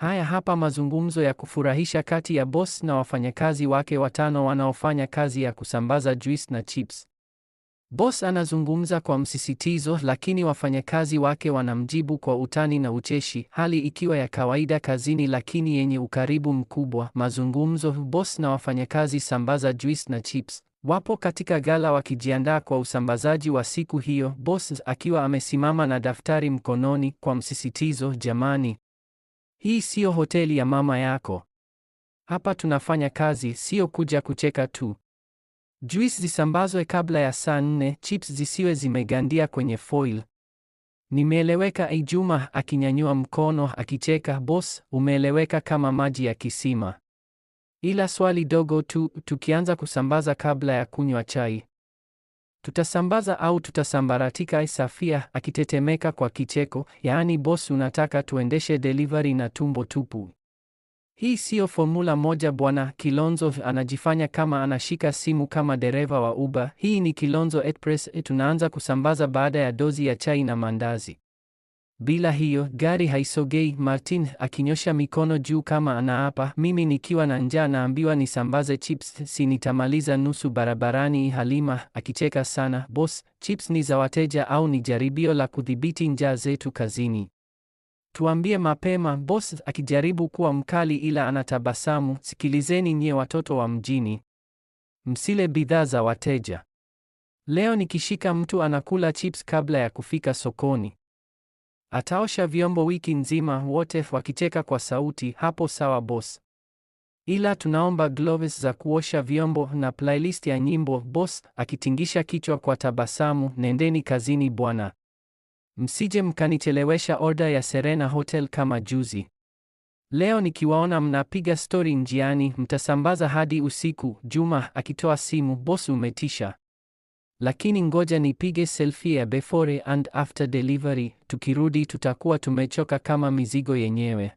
Haya hapa mazungumzo ya kufurahisha kati ya boss na wafanyakazi wake watano wanaofanya kazi ya kusambaza juice na chips. Boss anazungumza kwa msisitizo, lakini wafanyakazi wake wanamjibu kwa utani na ucheshi, hali ikiwa ya kawaida kazini lakini yenye ukaribu mkubwa. Mazungumzo. Boss na wafanyakazi sambaza juice na chips wapo katika ghala wakijiandaa kwa usambazaji wa siku hiyo, boss akiwa amesimama na daftari mkononi kwa msisitizo, jamani, hii siyo hoteli ya mama yako. Hapa tunafanya kazi, siyo kuja kucheka tu. Juice zisambazwe kabla ya saa 4, chips zisiwe zimegandia kwenye foil. Nimeeleweka? Juma akinyanyua mkono akicheka, boss, umeeleweka kama maji ya kisima. Ila swali dogo tu, tukianza kusambaza kabla ya kunywa chai, tutasambaza au tutasambaratika? Safia akitetemeka kwa kicheko, yaani boss unataka tuendeshe delivery na tumbo tupu? Hii siyo Formula 1 bwana. Kilonzo anajifanya kama anashika simu kama dereva wa Uber. Hii ni Kilonzo Express. Tunaanza kusambaza baada ya dozi ya chai na mandazi. Bila hiyo gari haisogei. Martin akinyosha mikono juu kama anaapa. Mimi nikiwa na njaa naambiwa nisambaze chips, si nitamaliza nusu barabarani. Halima akicheka sana, boss, chips ni za wateja au ni jaribio la kudhibiti njaa zetu kazini? Tuambie mapema. Boss akijaribu kuwa mkali ila anatabasamu. Sikilizeni nyie watoto wa mjini, msile bidhaa za wateja. Leo nikishika mtu anakula chips kabla ya kufika sokoni, ataosha vyombo wiki nzima. Wote wakicheka kwa sauti, hapo sawa boss, ila tunaomba gloves za kuosha vyombo na playlist ya nyimbo. Boss akitingisha kichwa kwa tabasamu, nendeni kazini bwana, msije mkanichelewesha order ya Serena Hotel kama juzi. Leo nikiwaona mnapiga story njiani, mtasambaza hadi usiku. Juma akitoa simu, boss umetisha, lakini ngoja nipige selfie ya before and after delivery. Tukirudi tutakuwa tumechoka kama mizigo yenyewe.